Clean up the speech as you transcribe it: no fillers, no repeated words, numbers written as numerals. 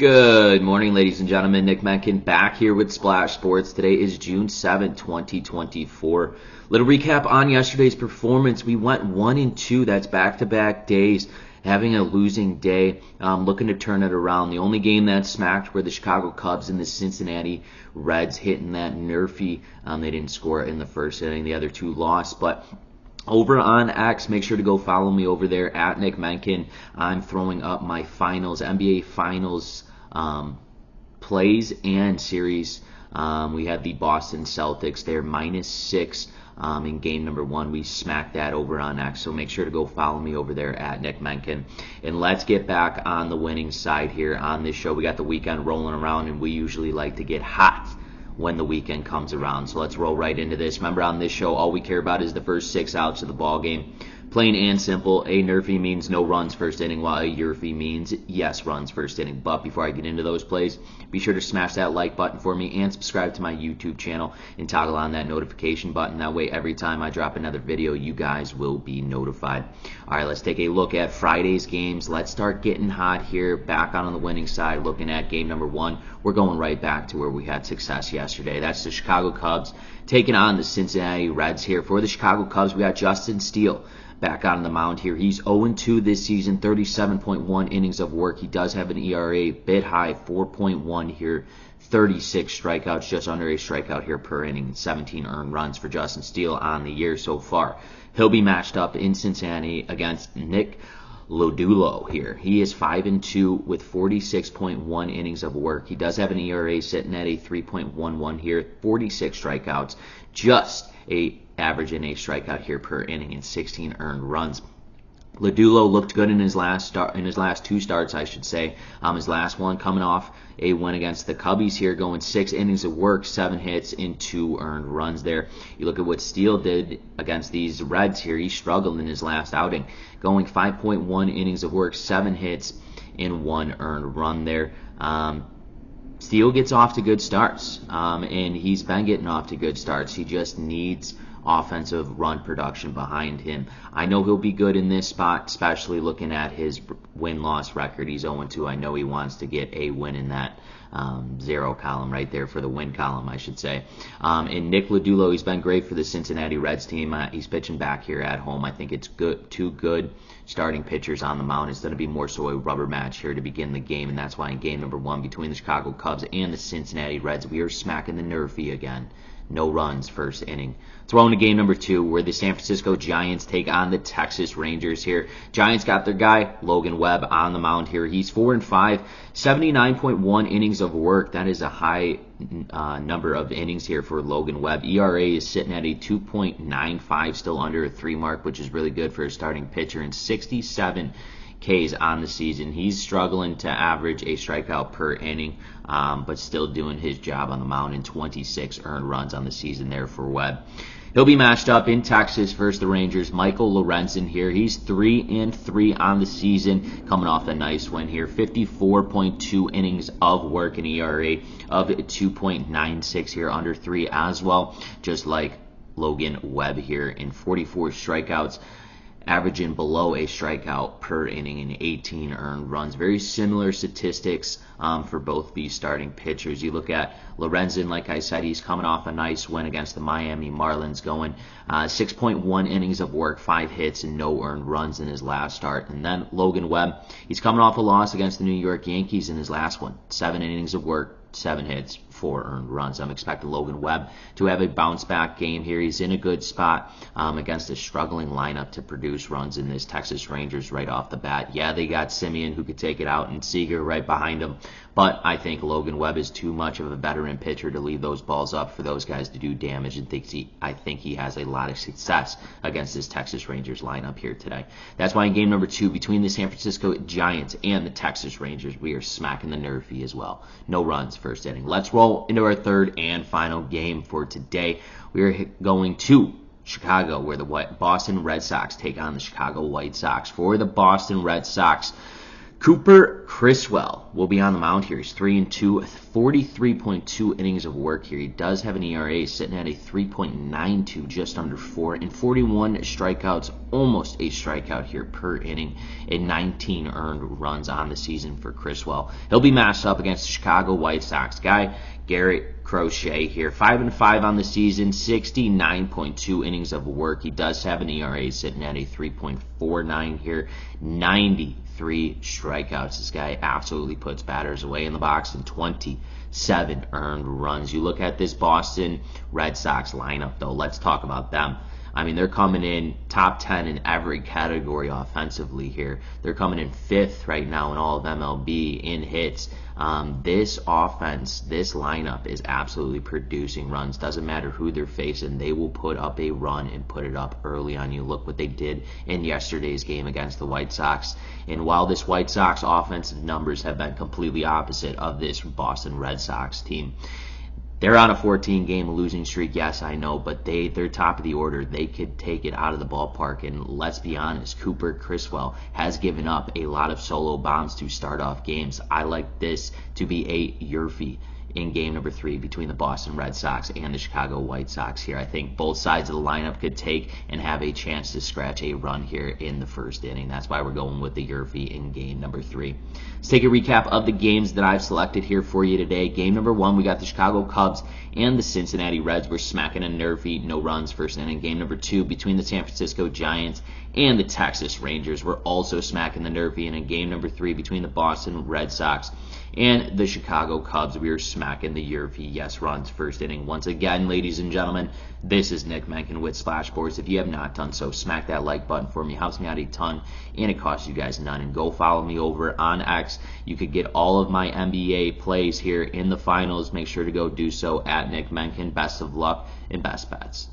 Good morning, ladies and gentlemen. Nick Menken back here with Splash Sports. Today is June 7th, 2024. Little recap on yesterday's performance. We went 1-2. That's back-to-back days. Having a losing day, looking to turn it around. The only game that smacked were the Chicago Cubs and the Cincinnati Reds hitting that NRFI. They didn't score in the first inning. The other two lost, but over on X, make sure to go follow me over there at Nick Menken. I'm throwing up my finals, NBA Finals plays and series. We had the Boston Celtics there, -6 in game number 1. We smacked that over on X, so make sure to go follow me over there at Nick Menken. And let's get back on the winning side here on this show. We got the weekend rolling around, and we usually like to get hot when the weekend comes around. So let's roll right into this. Remember, on this show, all we care about is the first 6 outs of the ball game. Plain and simple, a NRFI means no runs first inning, while a YRFI means yes runs first inning. But before I get into those plays, be sure to smash that like button for me and subscribe to my YouTube channel and toggle on that notification button. That way, every time I drop another video, you guys will be notified. All right, let's take a look at Friday's games. Let's start getting hot here, back on the winning side, looking at game number 1. We're going right back to where we had success yesterday. That's the Chicago Cubs taking on the Cincinnati Reds here. For the Chicago Cubs, we got Justin Steele back on the mound here. He's 0-2 this season, 37.1 innings of work. He does have an ERA bit high, 4.1 here, 36 strikeouts, just under a strikeout here per inning, 17 earned runs for Justin Steele on the year so far. He'll be matched up in Cincinnati against Nick Lodullo here. He is 5-2 with 46.1 innings of work. He does have an ERA sitting at a 3.11 here, 46 strikeouts, just a average in a strikeout here per inning and 16 earned runs. Lodullo looked good in his last 2 starts, I should say. His last one coming off a win against the Cubbies here, going 6 innings of work, 7 hits, and 2 earned runs there. You look at what Steele did against these Reds here. He struggled in his last outing, going 5.1 innings of work, 7 hits, and 1 earned run there. Steele gets off to good starts, and he's been getting off to good starts. He just needs offensive run production behind him. I know he'll be good in this spot, especially looking at his win-loss record. He's 0-2. I know he wants to get a win in that 0 column right there, for the win column, I should say. And Nick Lodullo, he's been great for the Cincinnati Reds team. He's pitching back here at home. I think it's good, 2 good starting pitchers on the mound. It's going to be more so a rubber match here to begin the game, and that's why in game number 1 between the Chicago Cubs and the Cincinnati Reds, we are smacking the NRFI again. No runs first inning. Throwing to game number 2, where the San Francisco Giants take on the Texas Rangers here. Giants got their guy, Logan Webb, on the mound here. He's 4-5, 79.1 innings of work. That is a high number of innings here for Logan Webb. ERA is sitting at a 2.95, still under a 3 mark, which is really good for a starting pitcher, and 67 Ks on the season. He's struggling to average a strikeout per inning, but still doing his job on the mound, and 26 earned runs on the season there for Webb. He'll be matched up in Texas versus the Rangers. Michael Lorenzen here. He's 3-3 on the season, coming off a nice win here. 54.2 innings of work, an ERA of 2.96 here, under 3 as well, just like Logan Webb here, in 44 strikeouts, averaging below a strikeout per inning and 18 earned runs. Very similar statistics for both these starting pitchers. You look at Lorenzen, like I said, he's coming off a nice win against the Miami Marlins, going 6.1 innings of work, 5 hits, and no earned runs in his last start. And then Logan Webb, he's coming off a loss against the New York Yankees in his last one. 7 innings of work, 7 hits, 4 earned runs. I'm expecting Logan Webb to have a bounce-back game here. He's in a good spot against a struggling lineup to produce runs in this Texas Rangers right off the bat. Yeah, they got Simeon, who could take it out, and Seager right behind him. But I think Logan Webb is too much of a veteran pitcher to leave those balls up for those guys to do damage, and I think he has a lot of success against this Texas Rangers lineup here today. That's why in game number 2, between the San Francisco Giants and the Texas Rangers, we are smacking the NRFI as well. No runs first inning. Let's roll into our third and final game for today. We are going to Chicago, where the Boston Red Sox take on the Chicago White Sox. For the Boston Red Sox, Cooper Criswell will be on the mound here. He's 3-2, 43.2 innings of work here. He does have an ERA sitting at a 3.92, just under 4, and 41 strikeouts, almost a strikeout here per inning, and 19 earned runs on the season for Criswell. He'll be matched up against the Chicago White Sox guy, Garrett Crochet here. 5-5 on the season, 69.2 innings of work. He does have an ERA sitting at a 3.49 here, 93 strikeouts. This guy absolutely puts batters away in the box, and 27 earned runs. You look at this Boston Red Sox lineup, though. Let's talk about them. I mean, they're coming in top 10 in every category offensively here. They're coming in 5th right now in all of MLB in hits. This offense, this lineup is absolutely producing runs. Doesn't matter who they're facing. They will put up a run and put it up early on you. Look what they did in yesterday's game against the White Sox. And while this White Sox offensive numbers have been completely opposite of this Boston Red Sox team, they're on a 14-game losing streak, yes, I know, but they're top of the order. They could take it out of the ballpark, and let's be honest, Cooper Criswell has given up a lot of solo bombs to start off games. I like this to be a YRFI in game number 3 between the Boston Red Sox and the Chicago White Sox here. I think both sides of the lineup could take and have a chance to scratch a run here in the first inning. That's why we're going with the YRFI in game number 3. Let's take a recap of the games that I've selected here for you today. Game number 1, we got the Chicago Cubs and the Cincinnati Reds. We're smacking a NRFI, no runs, first inning. Game number 2, between the San Francisco Giants and the Texas Rangers. We're also smacking the NRFI. And in game number 3, between the Boston Red Sox and the Chicago Cubs, we are smacking the YRFI, yes, runs, first inning. Once again, ladies and gentlemen, this is Nick Menken with Splash Sports. If you have not done so, smack that like button for me. It helps me out a ton, and it costs you guys none. And go follow me over on X. You could get all of my NBA plays here in the finals. Make sure to go do so at Nick Menken. Best of luck and best bets.